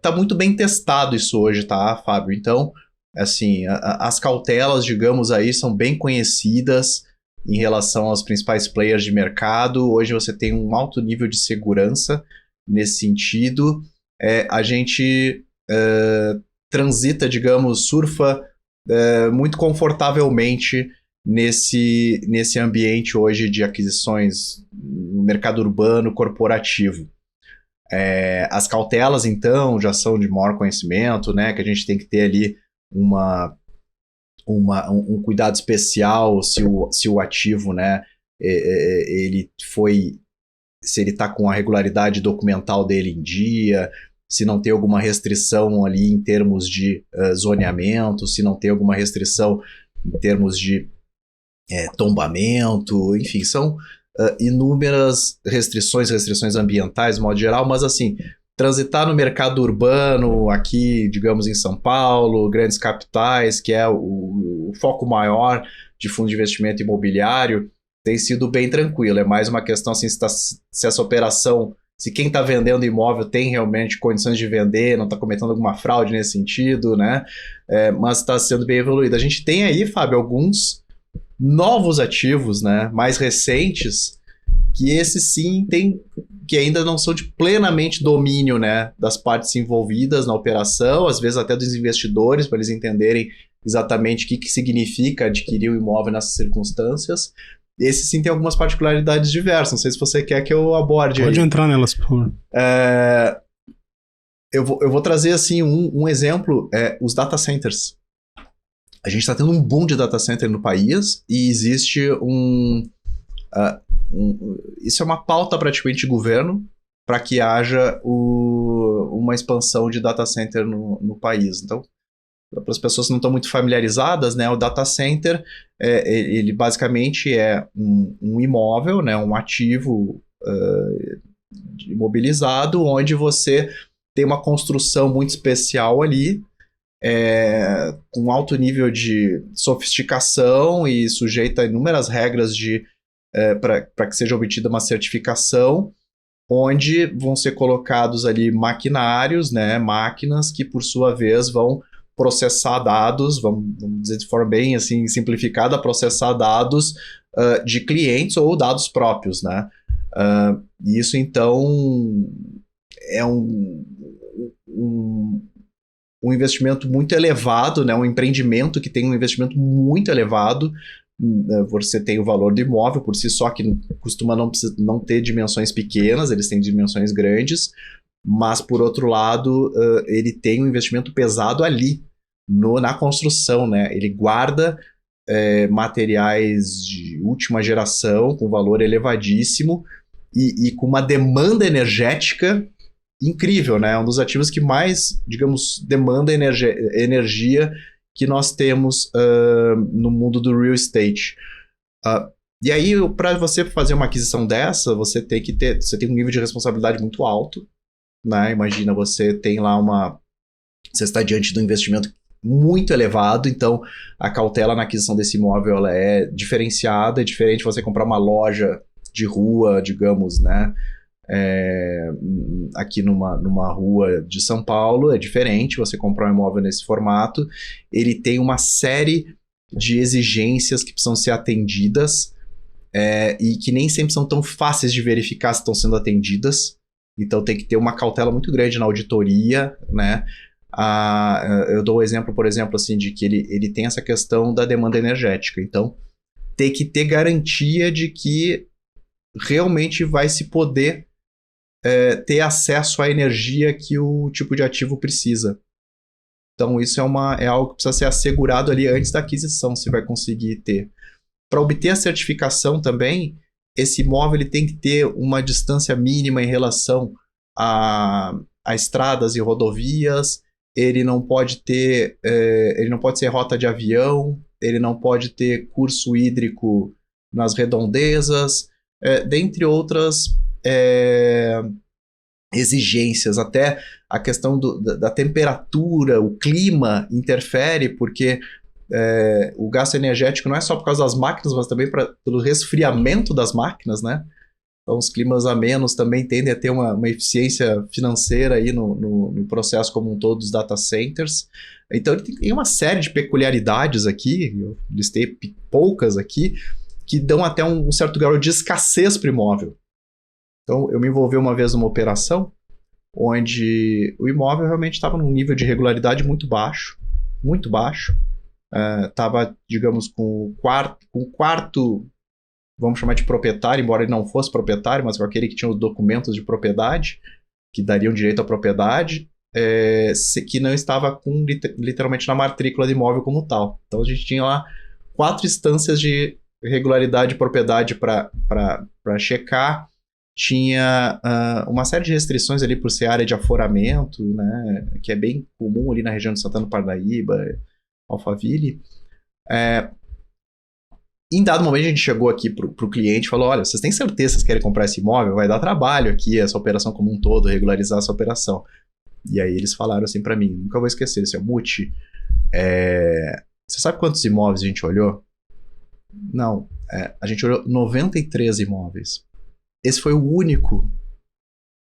Speaker 2: Tá muito bem testado isso hoje, tá, Fábio? Então, assim, as cautelas, digamos aí, são bem conhecidas em relação aos principais players de mercado. Hoje você tem um alto nível de segurança nesse sentido. A gente transita, digamos, surfa muito confortavelmente nesse ambiente hoje de aquisições no mercado urbano corporativo. As cautelas, então, já são de maior conhecimento, né? Que a gente tem que ter ali um cuidado especial se o ativo, né? Se ele está com a regularidade documental dele em dia, se não tem alguma restrição ali em termos de zoneamento, se não tem alguma restrição em termos de tombamento, enfim, são inúmeras restrições ambientais, de modo geral, mas assim, transitar no mercado urbano aqui, digamos, em São Paulo, grandes capitais, que é o foco maior de fundo de investimento imobiliário, tem sido bem tranquilo. É mais uma questão assim, se essa operação, se quem está vendendo imóvel tem realmente condições de vender, não está cometendo alguma fraude nesse sentido, né? Mas está sendo bem evoluído. A gente tem aí, Fábio, alguns novos ativos, né, mais recentes, que esses sim que ainda não são de plenamente domínio, né, das partes envolvidas na operação, às vezes até dos investidores, para eles entenderem exatamente o que significa adquirir o imóvel nessas circunstâncias. Esse sim tem algumas particularidades diversas, não sei se você quer que eu aborde.
Speaker 1: Pode
Speaker 2: aí.
Speaker 1: Entrar nelas, por favor.
Speaker 2: Eu vou trazer assim um exemplo, os data centers. A gente está tendo um boom de data center no país e existe isso é uma pauta praticamente de governo para que haja uma expansão de data center no país. Então, para as pessoas que não estão muito familiarizadas, né, o data center, ele basicamente é um imóvel, né, um ativo imobilizado, onde você tem uma construção muito especial ali, com alto nível de sofisticação e sujeita a inúmeras regras para que seja obtida uma certificação, onde vão ser colocados ali maquinários, né, máquinas que por sua vez vão processar dados, vamos dizer de forma bem assim simplificada, processar dados de clientes ou dados próprios, né? Isso então é um investimento muito elevado, né? Um empreendimento que tem um investimento muito elevado. Você tem o valor do imóvel por si só, que costuma não ter dimensões pequenas, eles têm dimensões grandes, mas por outro lado, ele tem um investimento pesado ali, na construção, né? Ele guarda materiais de última geração, com valor elevadíssimo, e com uma demanda energética incrível, né? É um dos ativos que mais, digamos, demanda energia que nós temos no mundo do real estate. E aí, para você fazer uma aquisição dessa, você tem um nível de responsabilidade muito alto, né? Imagina, você está diante de um investimento muito elevado, então a cautela na aquisição desse imóvel ela é diferenciada, é diferente de você comprar uma loja de rua, digamos, né? Aqui numa rua de São Paulo, é diferente você comprar um imóvel nesse formato. Ele tem uma série de exigências que precisam ser atendidas e que nem sempre são tão fáceis de verificar se estão sendo atendidas. Então tem que ter uma cautela muito grande na auditoria, né? Eu dou o exemplo, por exemplo, assim, de que ele tem essa questão da demanda energética. Então tem que ter garantia de que realmente vai se poder ter acesso à energia que o tipo de ativo precisa. Então isso é algo que precisa ser assegurado ali antes da aquisição, se vai conseguir ter. Para obter a certificação também, esse imóvel ele tem que ter uma distância mínima em relação a estradas e rodovias, ele não pode ser rota de avião, ele não pode ter curso hídrico nas redondezas, dentre outras exigências. Até a questão da temperatura, o clima interfere, porque o gasto energético não é só por causa das máquinas, mas também pelo resfriamento das máquinas, né? Então, os climas amenos também tendem a ter uma eficiência financeira aí no processo como um todo dos data centers. Então, ele tem uma série de peculiaridades aqui, eu listei poucas aqui, que dão até um certo grau de escassez para o imóvel. Então, eu me envolvi uma vez numa operação onde o imóvel realmente estava num nível de regularidade muito baixo, muito baixo. Estava, digamos, com o quarto, vamos chamar de proprietário, embora ele não fosse proprietário, mas com aquele que tinha os documentos de propriedade, que dariam direito à propriedade, que não estava literalmente na matrícula do imóvel como tal. Então a gente tinha lá 4 instâncias de regularidade de propriedade para checar. Tinha uma série de restrições ali por ser área de aforamento, né, que é bem comum ali na região de Santana do Parnaíba, Alphaville. Em dado momento a gente chegou aqui pro cliente e falou, olha, vocês têm certeza que vocês querem comprar esse imóvel? Vai dar trabalho aqui, essa operação como um todo, regularizar essa operação. E aí eles falaram assim para mim, nunca vou esquecer, esse é o Muti. Você sabe quantos imóveis a gente olhou? Não, a gente olhou 93 imóveis. Esse foi o único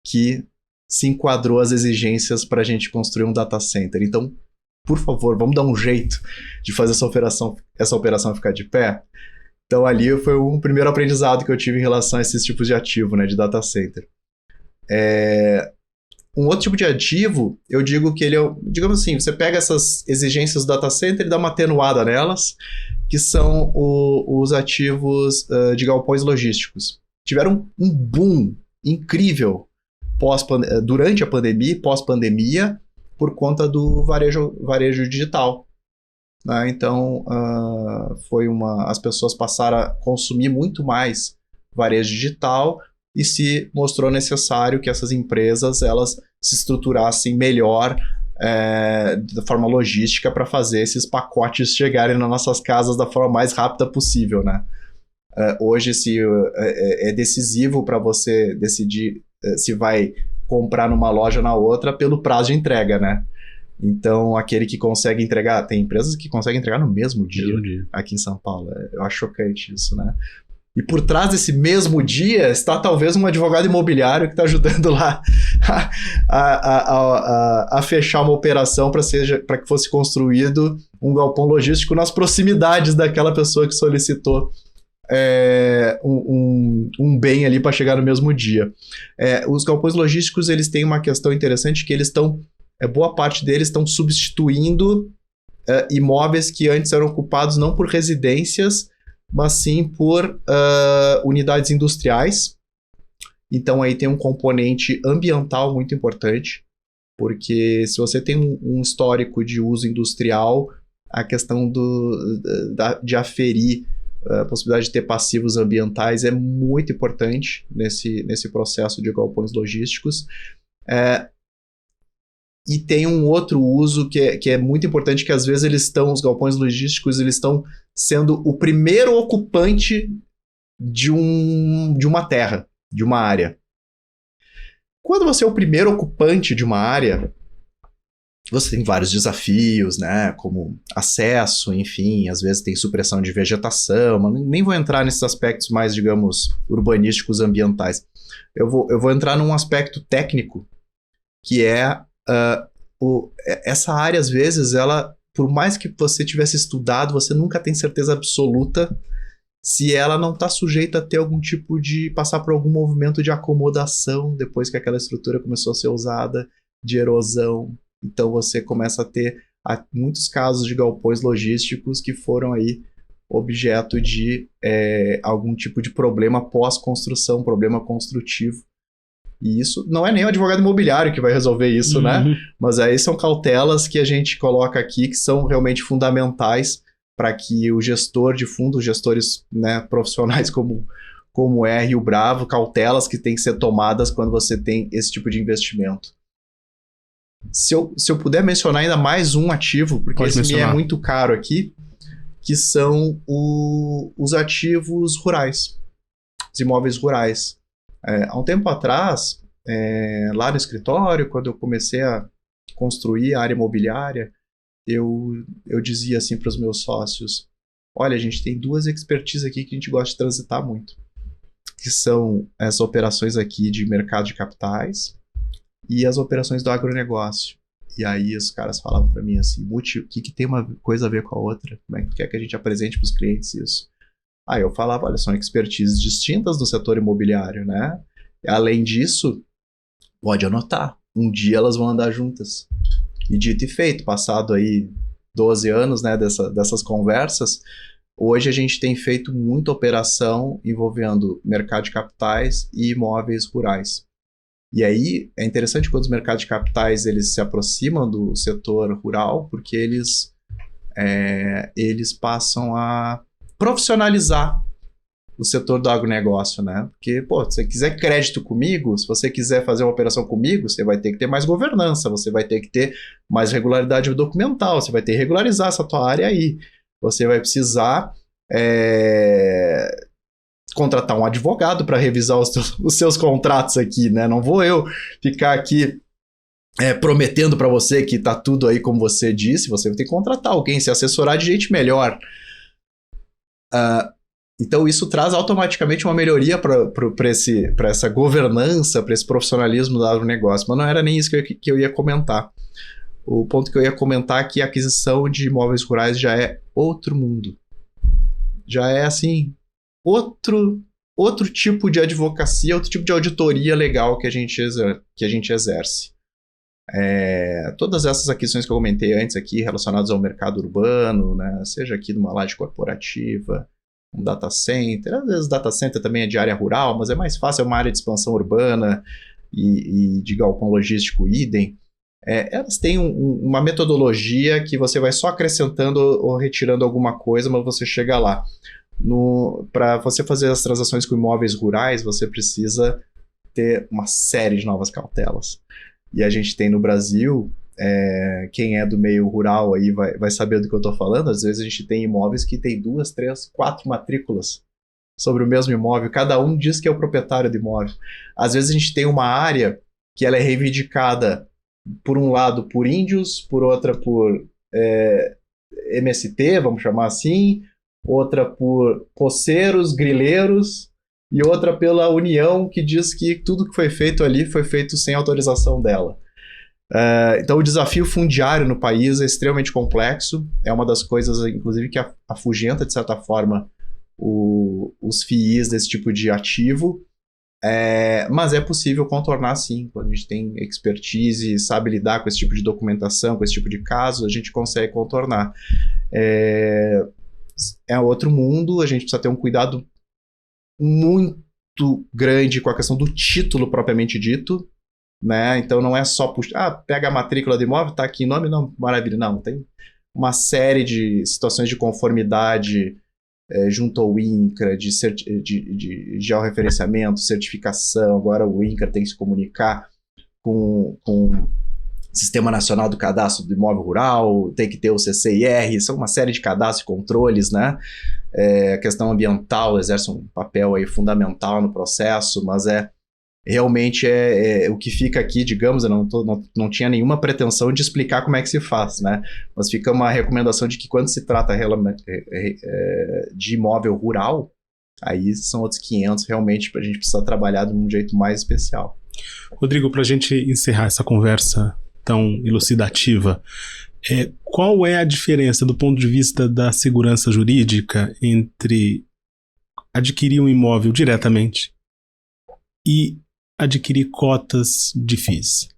Speaker 2: que se enquadrou às exigências para a gente construir um data center. Então, por favor, vamos dar um jeito de fazer essa operação ficar de pé. Então, ali foi um primeiro aprendizado que eu tive em relação a esses tipos de ativo, né, de data center. Um outro tipo de ativo, eu digo que ele digamos assim, você pega essas exigências do data center e dá uma atenuada nelas, que são os ativos de galpões logísticos. Tiveram um boom incrível durante a pandemia e pós-pandemia por conta do varejo digital. Né? Então, as pessoas passaram a consumir muito mais varejo digital e se mostrou necessário que essas empresas elas se estruturassem melhor da forma logística para fazer esses pacotes chegarem nas nossas casas da forma mais rápida possível, né? Hoje é decisivo para você decidir se vai comprar numa loja ou na outra pelo prazo de entrega, né? Então, aquele que consegue entregar... Tem empresas que conseguem entregar no mesmo dia. Aqui em São Paulo. Eu acho chocante isso, né? E por trás desse mesmo dia está talvez um advogado imobiliário que está ajudando lá a fechar uma operação para que fosse construído um galpão logístico nas proximidades daquela pessoa que solicitou um bem ali para chegar no mesmo dia. Os galpões logísticos eles têm uma questão interessante que eles estão, boa parte deles estão substituindo imóveis que antes eram ocupados não por residências, mas sim por unidades industriais. Então aí tem um componente ambiental muito importante, porque se você tem um histórico de uso industrial, a questão de aferir a possibilidade de ter passivos ambientais é muito importante nesse processo de galpões logísticos. E tem um outro uso que é muito importante, que às vezes os galpões logísticos, eles estão sendo o primeiro ocupante de uma terra, de uma área. Quando você é o primeiro ocupante de uma área, você tem vários desafios, né? Como acesso, enfim, às vezes tem supressão de vegetação, mas nem vou entrar nesses aspectos mais, digamos, urbanísticos, ambientais. Eu vou entrar num aspecto técnico, que é essa área, às vezes, ela, por mais que você tivesse estudado, você nunca tem certeza absoluta se ela não está sujeita a ter algum tipo de... passar por algum movimento de acomodação depois que aquela estrutura começou a ser usada, de erosão. Então você começa a ter muitos casos de galpões logísticos que foram aí objeto de algum tipo de problema pós-construção, problema construtivo. E isso não é nem o advogado imobiliário que vai resolver isso, né? Mas aí são cautelas que a gente coloca aqui que são realmente fundamentais para que o gestor de fundo, os gestores, né, profissionais como é Rio Bravo, cautelas que têm que ser tomadas quando você tem esse tipo de investimento. Se eu puder mencionar ainda mais um ativo, porque esse me é muito caro aqui, que são os ativos rurais, os imóveis rurais. Há um tempo atrás, lá no escritório, quando eu comecei a construir a área imobiliária, eu dizia assim para os meus sócios: olha, a gente tem duas expertises aqui que a gente gosta de transitar muito, que são as operações aqui de mercado de capitais e as operações do agronegócio. E aí os caras falavam para mim assim: Muti, o que tem uma coisa a ver com a outra? Como é que quer que a gente apresente para os clientes isso? Aí eu falava: olha, são expertises distintas do setor imobiliário, né? Além disso, pode anotar, um dia elas vão andar juntas. E dito e feito, passado aí 12 anos, né, dessas conversas, hoje a gente tem feito muita operação envolvendo mercado de capitais e imóveis rurais. E aí é interessante quando os mercados de capitais eles se aproximam do setor rural, porque eles passam a profissionalizar o setor do agronegócio, né? Porque, se você quiser crédito comigo, se você quiser fazer uma operação comigo, você vai ter que ter mais governança, você vai ter que ter mais regularidade documental, você vai ter que regularizar essa tua área aí. Você vai precisar contratar um advogado para revisar os seus contratos aqui, né? Não vou eu ficar aqui prometendo para você que tá tudo aí como você disse, você vai ter que contratar alguém, se assessorar de gente melhor. Então isso traz automaticamente uma melhoria para essa governança, para esse profissionalismo do agronegócio. Mas não era nem isso que eu ia comentar. O ponto que eu ia comentar é que a aquisição de imóveis rurais já é outro mundo. Já é assim, outro tipo de advocacia, outro tipo de auditoria legal que a gente exerce. Todas essas aquisições que eu comentei antes aqui, relacionadas ao mercado urbano, né, seja aqui numa laje corporativa, um data center, às vezes data center também é de área rural, mas é mais fácil, é uma área de expansão urbana e de galpão logístico idem. Elas têm uma metodologia que você vai só acrescentando ou retirando alguma coisa, mas você chega lá. Para você fazer as transações com imóveis rurais, você precisa ter uma série de novas cautelas. E a gente tem no Brasil, quem é do meio rural aí vai saber do que eu estou falando. Às vezes a gente tem imóveis que tem 2, 3, 4 matrículas sobre o mesmo imóvel. Cada um diz que é o proprietário do imóvel. Às vezes a gente tem uma área que ela é reivindicada, por um lado, por índios, por outra por MST, vamos chamar assim, outra por poceiros, grileiros, e outra pela União, que diz que tudo que foi feito ali foi feito sem autorização dela. Então o desafio fundiário no país é extremamente complexo, é uma das coisas, inclusive, que afugenta, de certa forma, os FIIs desse tipo de ativo, mas é possível contornar sim. Quando a gente tem expertise e sabe lidar com esse tipo de documentação, com esse tipo de caso, a gente consegue contornar. É outro mundo, a gente precisa ter um cuidado muito grande com a questão do título propriamente dito, né? Então não é só pega a matrícula do imóvel, tá aqui em nome, não, maravilha, não. Tem uma série de situações de conformidade junto ao INCRA, de georreferenciamento, certificação. Agora o INCRA tem que se comunicar com Sistema Nacional do Cadastro do Imóvel Rural, tem que ter o CCIR, são uma série de cadastros e controles, né? A questão ambiental exerce um papel aí fundamental no processo, mas realmente o que fica aqui, digamos, eu não tinha nenhuma pretensão de explicar como é que se faz, né? Mas fica uma recomendação de que quando se trata de imóvel rural, aí são outros 500, realmente a gente precisa trabalhar de um jeito mais especial.
Speaker 1: Rodrigo, para a gente encerrar essa conversa tão elucidativa, qual é a diferença do ponto de vista da segurança jurídica entre adquirir um imóvel diretamente e adquirir cotas de FIIs?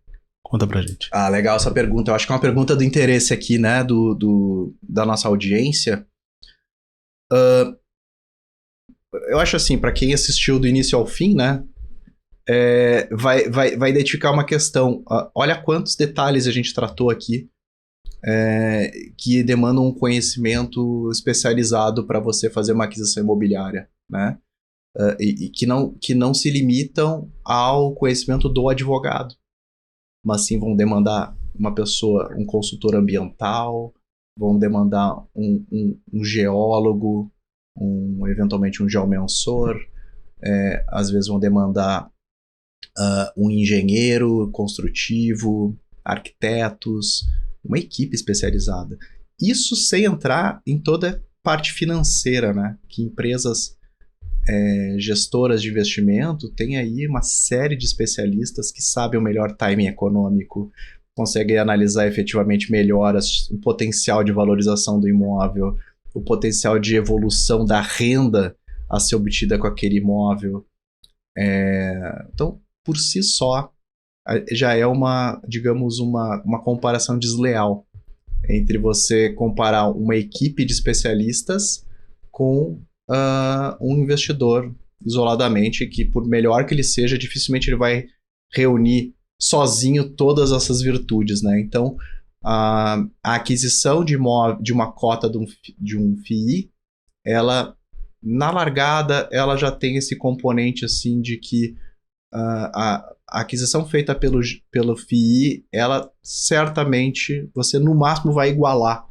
Speaker 1: Conta pra gente.
Speaker 2: Legal essa pergunta. Eu acho que é uma pergunta do interesse aqui, né, da nossa audiência. Eu acho assim, para quem assistiu do início ao fim, né, vai identificar uma questão. Olha quantos detalhes a gente tratou aqui que demandam um conhecimento especializado para você fazer uma aquisição imobiliária, né? E que não se limitam ao conhecimento do advogado, mas sim vão demandar uma pessoa, um consultor ambiental, vão demandar um geólogo, eventualmente um geomensor, às vezes vão demandar um engenheiro construtivo, arquitetos, uma equipe especializada. Isso sem entrar em toda a parte financeira, né? Que empresas gestoras de investimento têm aí uma série de especialistas que sabem o melhor timing econômico, conseguem analisar efetivamente melhor o potencial de valorização do imóvel, o potencial de evolução da renda a ser obtida com aquele imóvel. Então, por si só, já é digamos, uma comparação desleal entre você comparar uma equipe de especialistas com um investidor isoladamente, que por melhor que ele seja, dificilmente ele vai reunir sozinho todas essas virtudes, né? Então, a aquisição de uma cota de um FII, ela, na largada, ela já tem esse componente assim de que a aquisição feita pelo FII, ela certamente, você no máximo vai igualar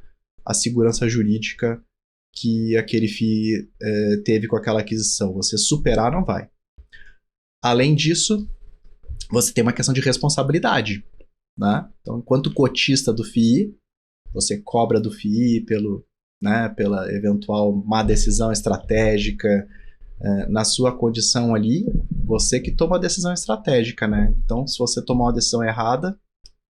Speaker 2: a segurança jurídica que aquele FII teve com aquela aquisição. Você superar não vai. Além disso, você tem uma questão de responsabilidade, né? Então, enquanto cotista do FII, você cobra do FII pela eventual má decisão estratégica, na sua condição ali, você que toma a decisão estratégica, né? Então, se você tomar uma decisão errada,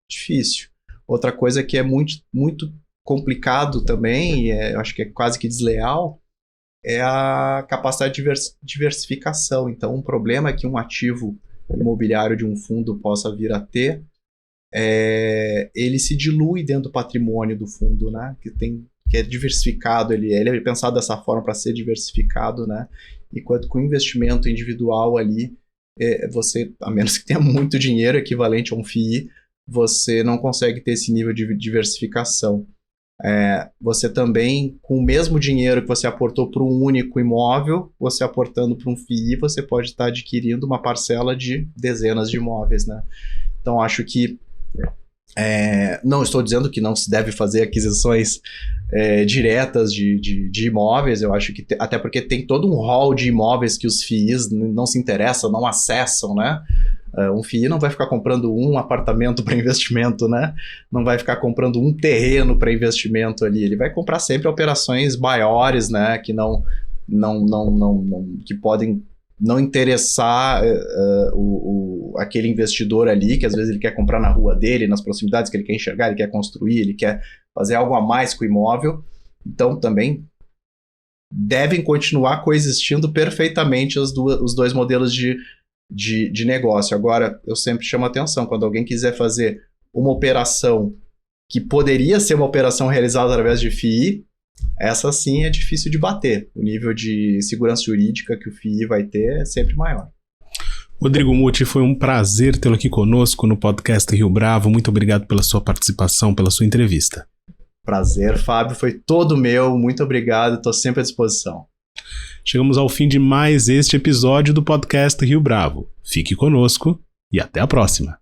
Speaker 2: difícil. Outra coisa que é muito, muito complicado também, eu acho que é quase que desleal, é a capacidade de diversificação. Então, um problema que um ativo imobiliário de um fundo possa vir a ter, ele se dilui dentro do patrimônio do fundo, né? Que é diversificado, ele é pensado dessa forma para ser diversificado, né? Enquanto com o investimento individual ali, você, a menos que tenha muito dinheiro equivalente a um FII, você não consegue ter esse nível de diversificação. Você também, com o mesmo dinheiro que você aportou para um único imóvel, você aportando para um FII, você pode estar adquirindo uma parcela de dezenas de imóveis, né? Então, acho que não estou dizendo que não se deve fazer aquisições diretas de imóveis. Eu acho que até porque tem todo um hall de imóveis que os FIIs não se interessam, não acessam, né? Um FII não vai ficar comprando um apartamento para investimento, né? Não vai ficar comprando um terreno para investimento ali. Ele vai comprar sempre operações maiores, né? Que que podem não interessar aquele investidor ali, que às vezes ele quer comprar na rua dele, nas proximidades que ele quer enxergar, ele quer construir, ele quer fazer algo a mais com o imóvel. Então, também devem continuar coexistindo perfeitamente os dois modelos de negócio. Agora, eu sempre chamo a atenção, quando alguém quiser fazer uma operação que poderia ser uma operação realizada através de FII, essa sim é difícil de bater. O nível de segurança jurídica que o FII vai ter é sempre maior.
Speaker 1: Rodrigo Muti, foi um prazer tê-lo aqui conosco no podcast Rio Bravo. Muito obrigado pela sua participação, pela sua entrevista.
Speaker 2: Prazer, Fábio, foi todo meu. Muito obrigado, estou sempre à disposição.
Speaker 1: Chegamos ao fim de mais este episódio do podcast Rio Bravo. Fique conosco e até a próxima.